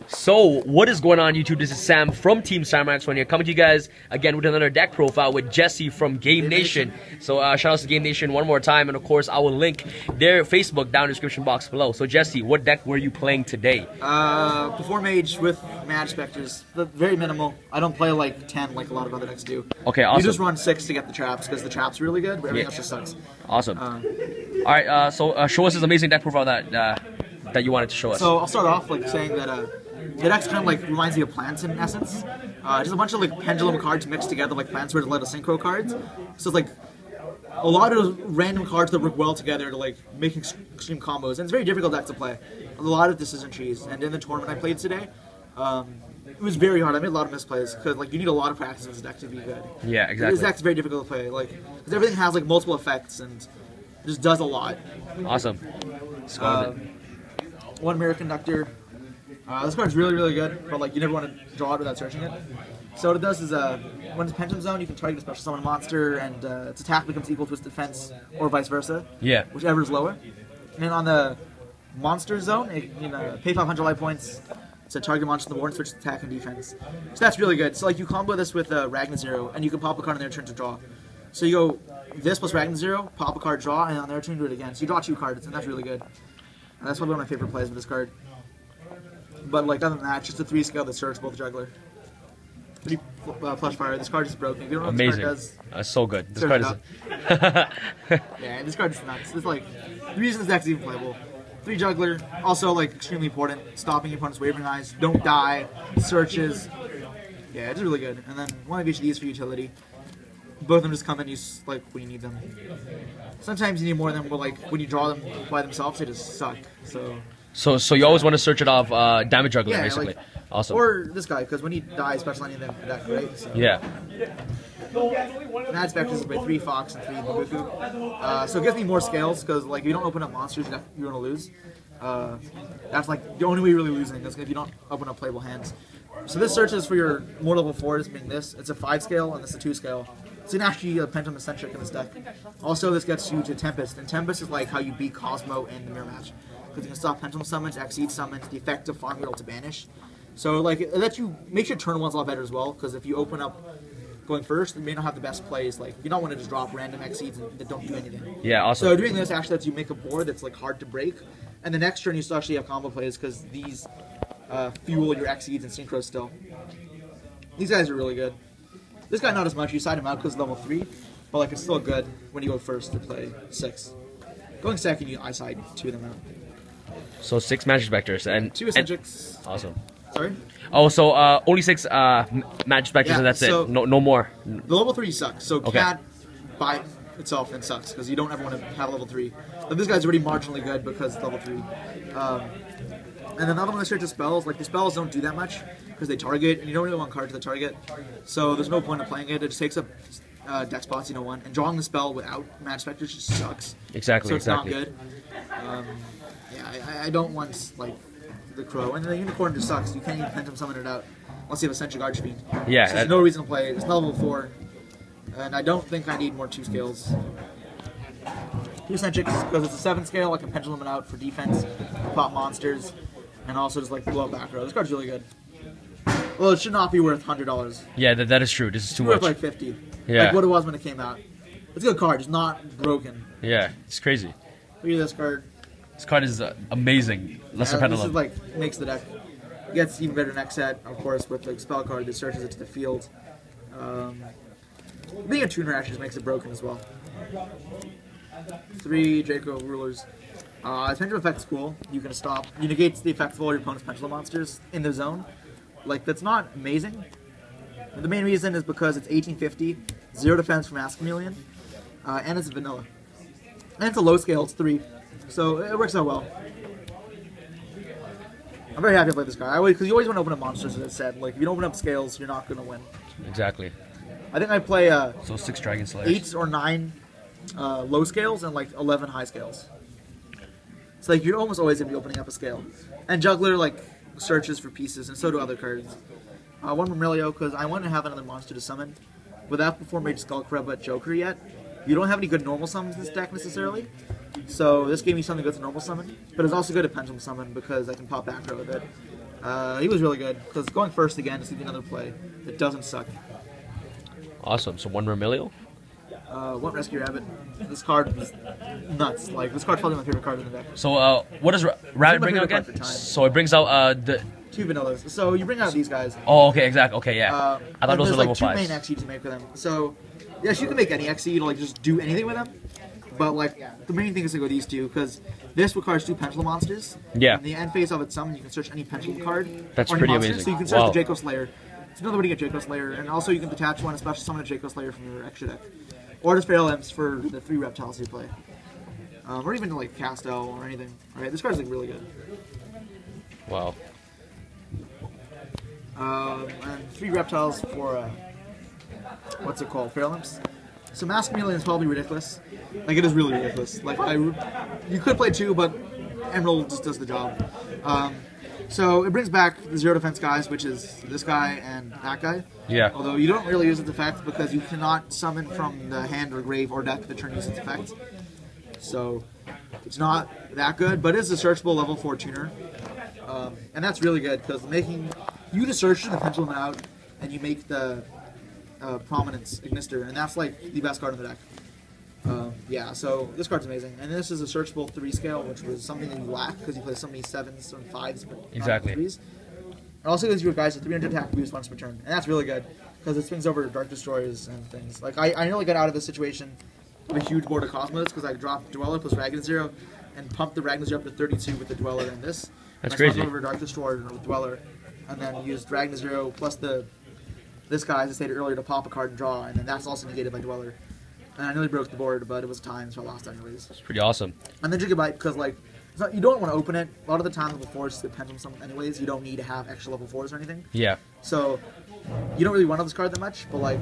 So, what is going on YouTube? This is Sam from Team SamuRax1 here, coming to you guys again with another deck profile with Jesse from Game Nation. So, shout out to Game Nation one more time, and of course, I will link their Facebook down in the description box below. So, Jesse, what deck were you playing today? Before Mage with Mad Specters, but very minimal. I don't play like 10 like a lot of other decks do. Okay, awesome. You just run 6 to get the traps because the traps are really good, but everything else just sucks. Awesome. Alright, so show us this amazing deck profile that you wanted to show us. So, I'll start off like saying that the deck's kind of like reminds me of plants in essence. Just a bunch of like pendulum cards mixed together like plants were like synchro cards. So it's like a lot of random cards that work well together to like making extreme combos. And it's a very difficult deck to play. A lot of decision trees. And in the tournament I played today, it was very hard. I made a lot of misplays because like you need a lot of practice in this deck to be good. Yeah, exactly. This deck's very difficult to play, like because everything has like multiple effects and it just does a lot. Awesome. One Mirror Conductor. This card's really good, but like you never want to draw it without searching it. So what it does is when it's Pendulum Zone, you can target a special summon monster, and its attack becomes equal to its defense, or vice versa. Yeah. Whichever is lower. And then on the Monster Zone, pay 500 life points to target monster on the board and switch to attack and defense. So that's really good. So like you combo this with Ragnar Zero, and you can pop a card on their turn to draw. So you go this plus Ragnar Zero, pop a card, draw, and on their turn do it again. So you draw 2 cards, and that's really good. And that's probably one of my favorite plays with this card. But like other than that, just a 3 scale that searches both juggler. 3 flush fire. This card is broken. If you don't know what this card does, that's so good. This card is. Yeah, this card is nuts. It's like the reason this deck is even playable. 3 juggler, also like extremely important. Stopping your opponent's wavering eyes. Don't die. Searches. Yeah, it's really good. And then one of each of these for utility. Both of them just come in use like when you need them. Sometimes you need more of them, but like when you draw them by themselves, they just suck. So you always want to search it off damage juggler, basically. Like, awesome. Or this guy, because when he dies, special landing them in deck, right? So. Yeah. Mad Spectres is by 3 Fox and 3 Mabuku. So it gives me more scales, because like if you don't open up monsters, you're going to lose. That's like the only way you're really losing, is if you don't open up playable hands. So this searches for your more level 4s, being this. It's a 5 scale, and this is a 2 scale. So you can actually Pendulum Eccentric in this deck. Also, this gets you to Tempest, and Tempest is like how you beat Cosmo in the Mirror Match. Because you can stop Pendulum Summons, Exceed Summons, the effect of Farm Wheel to banish. So like it lets you make your turn ones a lot better as well, because if you open up going first, you may not have the best plays. Like you don't want to just drop random Exceeds that don't do anything. Yeah, awesome. So doing this actually lets you make a board that's like hard to break, and the next turn you still actually have combo plays because these fuel your Exceeds and Synchros still. These guys are really good. This guy not as much. You side him out because level 3, but like it's still good when you go first to play 6. Going second, I side 2 of them out. So 6 Magic Spectres and 2 Eccentrics. Awesome. Sorry? Oh, so only 6 Magic Spectres and that's it. No more. The level 3 sucks. So Cat by itself and sucks because you don't ever want to have level 3. But this guy's already marginally good because it's level 3. And another one that searches spells. Like the spells don't do that much because they target, and you don't really want cards that target. So there's no point in playing it. It just takes up deck spots, and drawing the spell without Mad Spectres just sucks. Exactly. So it's not good. Yeah, I don't want like the Crow, and the Unicorn just sucks. You can't even Pendulum Summon it out unless you have Eccentric Archfiend. Yeah. So there's no reason to play it. It's level 4, and I don't think I need more 2 scales. 2 Eccentrics because it's a 7 scale. I can Pendulum it out for defense, pop monsters, and also just like blow up back row. This card's really good. Well, it should not be worth $100. Yeah, that is true. This is too much. Worth like 50. Yeah. Like what it was when it came out. It's a good card. It's not broken. Yeah, it's crazy. Look at this card. This card is amazing. Lesser Pendulum. This is like makes the deck gets even better next set, of course, with the spell card that searches it to the field. Being a tuner actually just makes it broken as well. 3 Draco Rulers. Pendulum effect is cool. You can stop. You negate the effect of all your opponent's pendulum monsters in the zone. Like that's not amazing. But the main reason is because it's 1850, 0 defense from Mask Chameleon, and it's vanilla. And it's a low scale. It's 3. So it works out well. I'm very happy to play this guy. Because you always want to open up monsters, as I said. Like, if you don't open up scales, you're not going to win. Exactly. I think I play so 6 Dragon Slayers. 8 or 9 low scales and like 11 high scales. So like you're almost always going to be opening up a scale. And Juggler like searches for pieces, and so do other cards. One Murmilio, because I want to have another monster to summon. Without before Mage Skullcrab but Joker yet. You don't have any good normal summons in this deck necessarily. So this gave me something good to normal summon, but it's also good at Pendulum Summon because I can pop back row with it. He was really good because going first again is another play that doesn't suck. Awesome. So 1 Vermilio. One Rescue Rabbit. This card was nuts. Like, this card's probably my favorite card in the deck. So what does Rabbit bring out favorite again? card for time. So it brings out the. 2 vanillas. So you bring out these guys. Oh, okay, exactly. Okay, yeah. I thought those were level there's like 2 5s. main XE to make with them. So, yes, you can make any XE to like just do anything with them. But like, the main thing is to go these 2, because this requires 2 Pendulum monsters. Yeah. In the end phase of its summon, you can search any Pendulum card. That's or any pretty monster. amazing. So you can search Wow. the Draco Slayer. It's another way to get Draco Slayer. And also you can detach one and special summon a Draco Slayer from your extra deck. Or just Feral Imps for the 3 reptiles you play. Or even like Castel or anything. Alright, this card's like really good. Wow. And 3 reptiles for what's it called? Feral Imps. So Mask Chameleon is probably ridiculous. Like, it is really ridiculous. Like, you could play 2, but Emerald just does the job. So it brings back the 0 defense guys, which is this guy and that guy. Yeah. Although you don't really use its effect because you cannot summon from the hand or grave or deck the turn use its effect. So it's not that good, but it is a searchable level 4 tuner. And that's really good because making you the search the pendulum out and you make the prominence Ignister, and that's like the best card in the deck. Yeah, so this card's amazing, and this is a searchable 3 scale, which was something that you lack because you play so many 7s and 5s, but Exactly. not 3s. It also gives you guys a 300 attack boost once per turn, and that's really good because it swings over Dark Destroyers and things. Like I nearly got out of this situation of a huge board of Cosmos because I dropped Dweller plus Ragnar Zero and pumped the Ragnar Zero up to 32 with the Dweller and this. That's and I crazy. over Dark Destroyer with Dweller, and then used Ragnar Zero plus this guy, as I stated earlier, to pop a card and draw, and then that's also negated by Dweller. And I nearly broke the board, but it was time, so I lost anyways. It's pretty awesome. And then Gigabyte, because like, it's not, you don't want to open it. A lot of the time, level 4s depends on something anyways. You don't need to have extra level 4s or anything. Yeah. So, you don't really want this card that much, but like,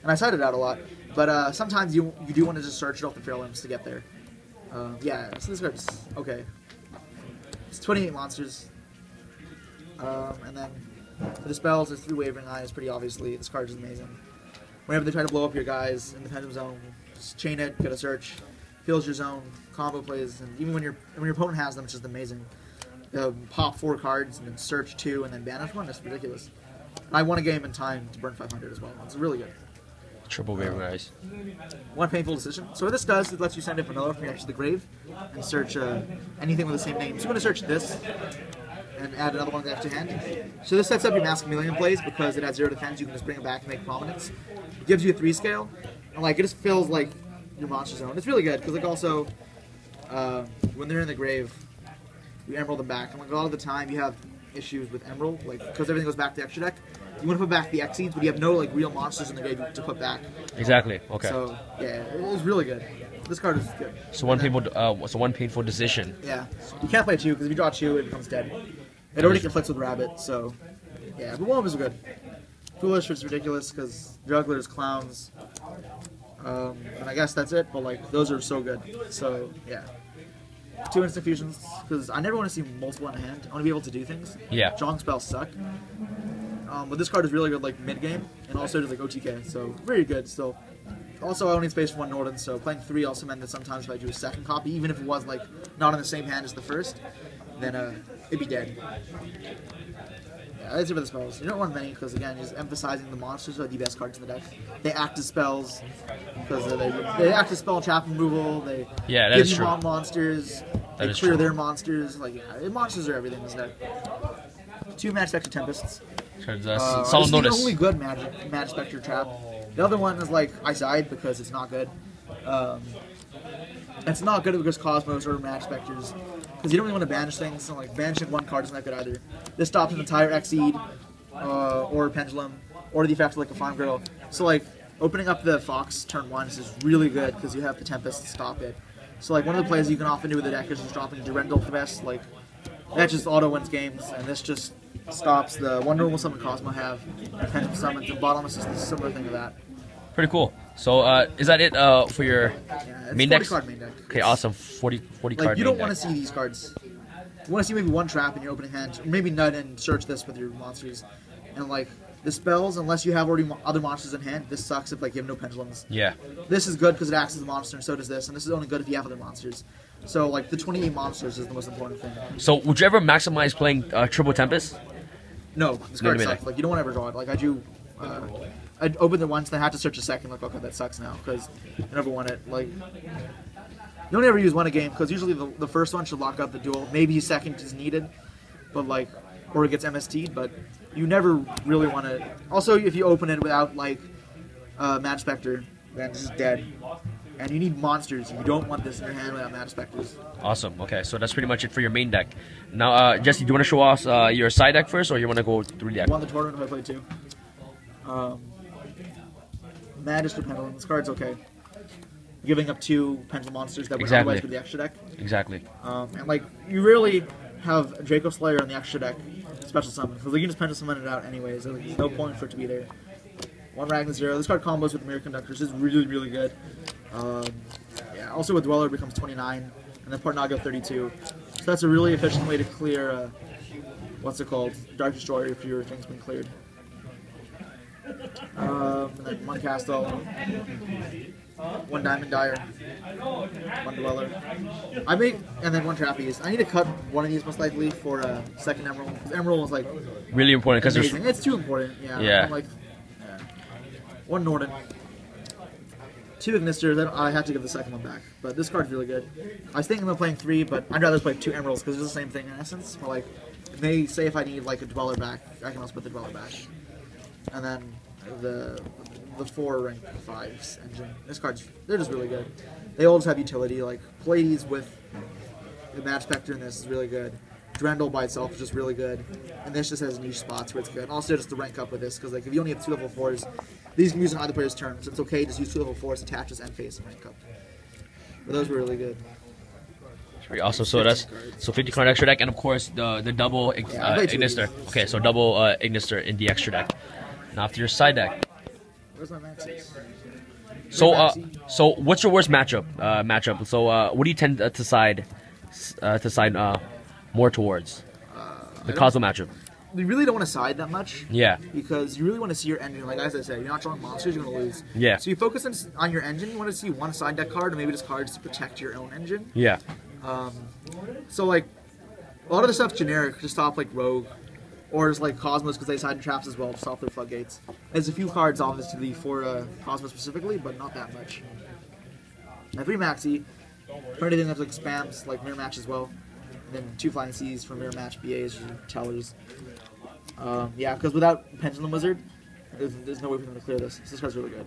and I cited it out a lot, but sometimes you do want to just search it off the Feral Imps to get there. Yeah, so this card's okay. It's 28 monsters. And then for the spells, there's 3 Wavering Eyes, pretty obviously. This card is amazing. Whenever they try to blow up your guys in the Pendulum Zone, just chain it, get a search, fills your zone, combo plays, and even when your opponent has them, it's just amazing. Pop 4 cards and then search 2 and then banish 1. That's ridiculous. I won a game in time to burn 500 as well. It's really good. Triple Wavering Eyes. 1 painful decision. So what this does, it lets you send a vanilla from your edge to the grave and search anything with the same name. So I'm going to search this and add another one to the extra hand. So this sets up your Mask Chameleon plays because it has 0 defense. You can just bring it back and make prominence. It gives you a 3 scale, and like it just fills like your monster zone. It's really good because like also when they're in the grave, you emerald them back, and like a lot of the time you have issues with emerald, like because everything goes back to the extra deck. You want to put back the Xyz, but you have no like real monsters in the grave to put back. Exactly. Okay. So yeah, it was really good. This card is good. So one painful decision. Yeah, you can't play 2 because if you draw 2, it becomes dead. It already conflicts with Rabbit, so yeah. But one of them is good. Foolish is ridiculous because Jugglers, Clowns, and I guess that's it. But like those are so good. So yeah, 2 instant fusions because I never want to see multiple in a hand. I want to be able to do things. Yeah. Drawing spells suck. But this card is really good like mid game and also just like OTK. So very good still. Also, I only need space for 1 Norden, so playing 3 also meant that sometimes if I do a second copy, even if it was like not in the same hand as the first, then it'd be dead. Yeah, that's it for the spells. You don't want many because again, just emphasizing the monsters are the best cards in the deck. They act as spells because they act as spell trap removal. They Yeah, that give is you true. monsters. That They is clear true. their monsters. Like yeah, monsters are everything in this deck. 2 Magic Spectre Tempests. Solemn It's the Notice. only good Magic Spectre trap. The other one is like I side because it's not good. It's not good because Cosmos or Magic Spectres because you don't really want to banish things. So like banishing 1 card is not good either. This stops an entire Xyz or Pendulum or the effect of like a Farm Griddle. So like opening up the Fox turn 1 is just really good because you have the Tempest to stop it. So like one of the plays you can often do with the deck is just dropping Durendal for best. Like that just auto wins games, and this just stops the 1 normal summon Cosmo have, and Pendulum summons, and Bottomless is a similar thing to that. Pretty cool. So is that it for your Yeah, it's main 40 decks? card main deck. Okay, awesome. 40 Like card you main don't want to deck. see these cards. You want to see maybe 1 trap in your opening hand, or maybe none and search this with your monsters. And like the spells, unless you have already other monsters in hand, this sucks if like you have no pendulums. Yeah. This is good because it acts as a monster, and so does this. And this is only good if you have other monsters. So like the 28 monsters is the most important thing. So would you ever maximize playing Triple Tempest? No, this card sucks. Like you don't want to ever draw it. Like I drew, I opened it once, then I had to search a second. Like okay, that sucks now because I never won it. Like you only ever use one a game because usually the first one should lock out the duel. Maybe second is needed, but like or it gets MST'd. But you never really want to. Also, if you open it without like Mad Spectre, then it's just dead. And you need monsters. You don't want this in your hand without Mad Spectres. Awesome. Okay, so that's pretty much it for your main deck. Now, Jesse, do you want to show us your side deck first, or you want to go through the deck? I won the tournament. I played two. Magister Pendulum. This card's okay. Giving up 2 Pendulum monsters that would otherwise be the extra deck. Exactly. And like you rarely have Draco Slayer on the extra deck special summon because you can just Pendulum summon it out anyways. So there's no point for it to be there. 1 Ragnar 0. This card combos with Mirror Conductors is really, really good. Yeah. Also with Dweller becomes 29, and then Portnago 32. So that's a really efficient way to clear. What's it called? Dark Destroyer if your thing's been cleared. And then 1 Castle, 1 Diamond Dyer, 1 Dweller. And then 1 Trapeze. I need to cut one of these most likely for second Emerald. Because Emerald was like really important because it's too important. Yeah. Yeah. I'm like, 1 Norden. 2 Ignister, I had to give the second one back. But this card's really good. I was thinking about playing 3, but I'd rather play 2 Emeralds because it's the same thing in essence. But like, they say if I need like a Dweller back, I can also put the Dweller back. And then the 4 rank 5s engine. This card's, they're just really good. They all just have utility. Like, Pleiades with the Mad Spectre in this is really good. Drendel by itself is just really good. And this just has niche spots where it's good. And also just to rank up with this, because like if you only have 2 level 4s, these can be used on either player's turn, so it's okay to just use 2 level 4s, attaches, and face and rank up. But those were really good. Pretty awesome. So that's 50 card extra deck, and of course the double Ignister. Okay, so double Ignister in the extra deck. Now after your side deck. Where's my Maxis? So what's your worst matchup? So what do you tend to side more towards? The Cosmo matchup. You really don't want to side that much. Yeah. Because you really want to see your engine. Like as I said, you're not drawing monsters, you're going to lose. Yeah. So you focus on your engine. You want to see 1 side deck card, or maybe just cards to protect your own engine. Yeah. So like, a lot of the stuff's generic to stop like Rogue, or just like Cosmos because they side traps as well to stop their floodgates. There's a few cards obviously for Cosmos specifically, but not that much. I have 3 Maxi. For anything that like spams like Mirror Match as well. And then 2 Flying Seas for Mirror Match BAs or Tellers. Yeah, because without Pendulum Wizard, there's no way for them to clear this. So this card's really good.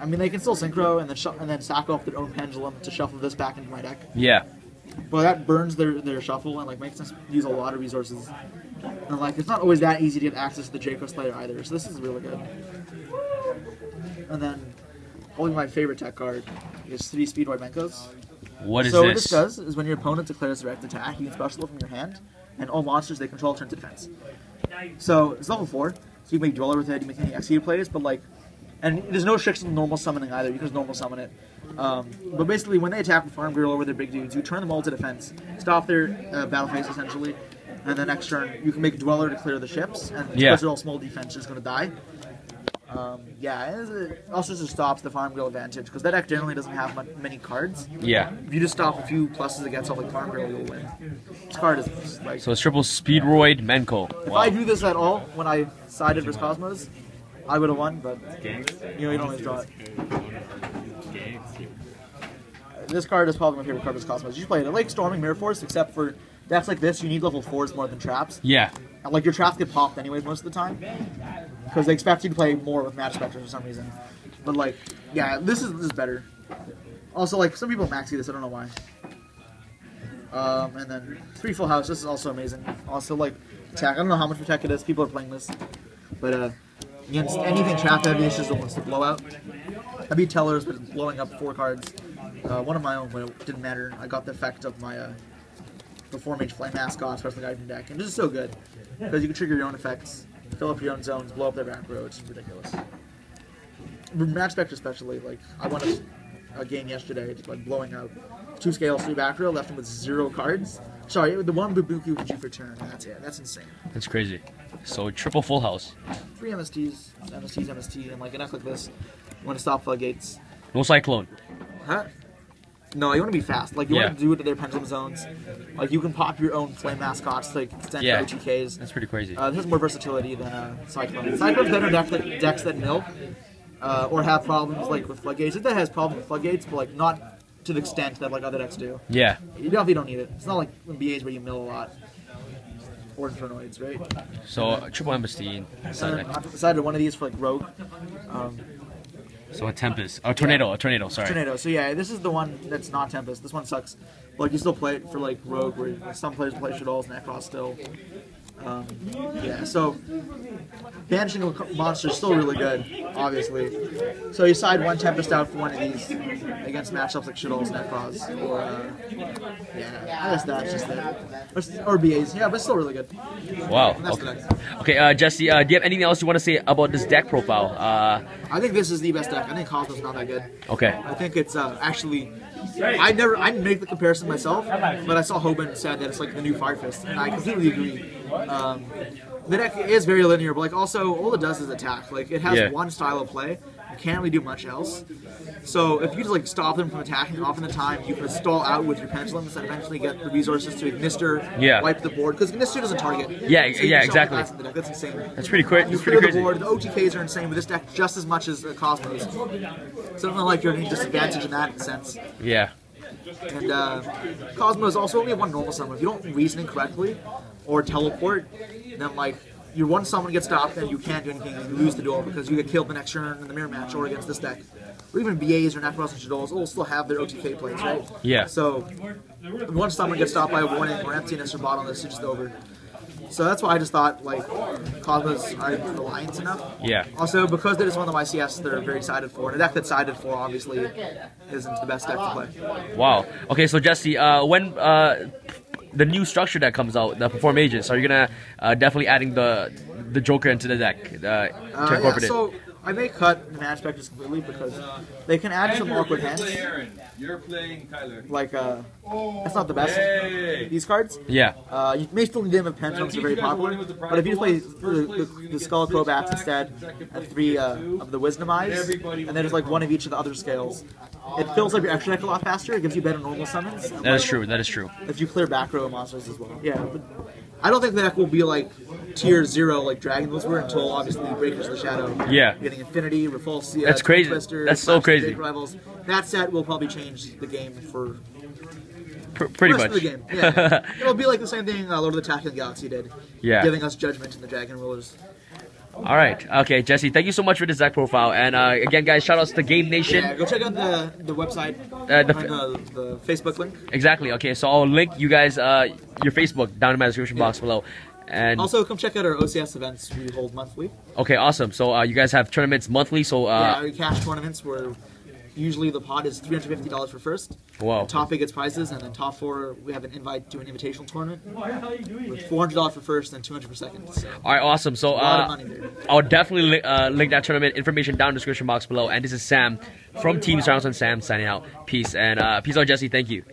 I mean, they can still synchro and then sack off their own Pendulum to shuffle this back into my deck. Yeah. But that burns their shuffle and like makes us use a lot of resources. And like it's not always that easy to get access to the Draco Slayer either. So this is really good. And then, probably my favorite tech card is 3 Speedroid Menkos. What is so this? What this does is when your opponent declares direct attack, you can special from your hand, and all monsters they control turn to defense. So it's level 4, so you can make Dweller with it, you can make any execute plays, but like, and there's no restriction to normal summoning either. You can just normal summon it. But basically, when they attack with Farm Girl over their big dudes, you turn them all to defense, stop their battle phase essentially, and then next turn you can make Dweller to clear the ships, and because they're all small defense, it's going to die. Yeah, it also just stops the Farm Girl advantage, because that deck generally doesn't have many cards. Yeah. If you just stop a few pluses against stuff like Farm Girl, you'll win. This card is like... So it's triple Speedroid Menko. If I do this at all, when I sided versus Cosmos, I would have won, but you don't always draw it. This card is probably my favorite card versus Cosmos. You play it. I like Storming Mirror Force, except for decks like this, you need level 4s more than traps. Yeah. And like your traps get popped anyways most of the time, because they expect you to play more with Mad Spectre for some reason. But like, yeah, this is better. Also, like some people maxi this, I don't know why. And then 3 Full House. This is also amazing. Also like attack. I don't know how much attack it is. People are playing this, but against anything trap heavy, it's just almost a blowout. I beat Tellers, but it's blowing up 4 cards. One of my own, but it didn't matter. I got the effect of my the 4-mage Flame Mascot, especially Guardian deck, and this is so good because you can trigger your own effects, fill up your own zones, blow up their back row. It's ridiculous. Mad Spectre especially, like I won a game yesterday, just like blowing out 2 scales, 3 back row, left him with 0 cards. Sorry, the 1 Bubuku hit you for turn. That's it. That's insane. That's crazy. So triple Full House. 3 MSTs, MST, and like an deck like this, you want to stop floodgates. No Cyclone. Huh? No, you want to be fast. Like, you Yeah. want to do it to their pendulum zones. Like, you can pop your own flame mascots to like, extend Yeah. your OTKs. That's pretty crazy. This has more versatility than Cyclone. Cyclone's better decks that milk or have problems like with floodgates. It has problems with floodgates, but like not to the extent that like other decks do. Yeah. You definitely don't need it. It's not like in BAs where you mill a lot. Or Infernoids, right? So triple Embastine. I've decided one of these for like Rogue. So a Tempest. Oh, Tornado. A Tornado, sorry. Tornado. So yeah, this is the one that's not Tempest. This one sucks. But like, you still play it for like Rogue, where some players play Shaddolls, Necros still. Yeah, so banishing a monster is still really good, obviously. So you side one Tempest out for one of these against matchups like Shaddolls, Necros, or yeah, I guess that's just it. Or BAs, yeah, but it's still really good. Wow. That's the Okay. deck. Okay, Jesse, do you have anything else you want to say about this deck profile? I think this is the best deck. I think Cosmo's not that good. Okay. I think it's actually. I didn't make the comparison myself, but I saw Hoban said that it's like the new Fire Fist, and I completely agree. The deck is very linear, but like also all it does is attack. Like it has one style of play. You can't really do much else. So if you just like stop them from attacking, often the time you can stall out with your pendulums and eventually get the resources to Ignister, wipe the board, because Ignister doesn't target. Yeah, So you yeah, can sell exactly. the in the deck. That's insane. That's pretty quick. You That's pretty clear the crazy. board. The OTKs are insane with this deck just as much as Cosmos. So it's not like you're at any disadvantage in that sense. Yeah. And Cosmos also only have one normal summon. If you don't reason it correctly or teleport, then like your one summon gets stopped and you can't do anything and you lose the duel because you get killed the next turn in the mirror match or against this deck. Or even BAs or Necros and Shaddolls will still have their OTK plays, right? Yeah. So if one summon gets stopped by a warning or emptiness or bottleness, it's just over. So that's why I just thought like Cosmos are in alliance enough. Yeah. Also, because they just won the YCS, they're very excited for. And a deck that's sided for, obviously, isn't the best deck to play. Wow. Okay, so Jesse, when the new structure that comes out, the Perform Agents, are you gonna definitely adding the Joker into the deck to incorporate it? So I may cut the match specters completely because they can add some awkward hands. You're playing Kyler. Like, that's not the best. Hey. These cards. Yeah. You may still need them if pendulums are very popular, but if you play the Skull Acrobats instead, and 3 of the Wisdom Eyes, and then there's like one of each of the other scales, it fills up your extra deck a lot faster. It gives you better normal summons. That is true. That is true. If you clear back row monsters as well. Yeah, but I don't think the deck will be like tier 0 like Dragon Balls were until obviously Breakers of the Shadow. Yeah. Getting Infinity, Repulsia, That's crazy. Twister, That's so crazy. Jake Rivals. That set will probably change the game for Pretty the rest much. of the game. Yeah. It'll be like the same thing Lord of the Attack of the Galaxy did. Yeah. Giving us Judgment and the Dragon Rulers. All right. Okay, Jesse, thank you so much for this deck profile. And again, guys, shout outs to Game Nation. Yeah, go check out the website, the Facebook link. Exactly. Okay, so I'll link you guys your Facebook down in my description box below. And Also, come check out our OCS events we hold monthly. okay, awesome. So you guys have tournaments monthly. So Yeah, our cash tournaments where usually the pot is $350 for first. wow. Top 8 gets prizes, and then top 4 we have an invite to an invitational tournament with $400 for first and $200 for second. So All right, awesome. So a lot of money there. I'll definitely link that tournament information down in the description box below. And this is Sam from Team Sarmats and Sam signing out. Peace and peace out, Jesse. Thank you.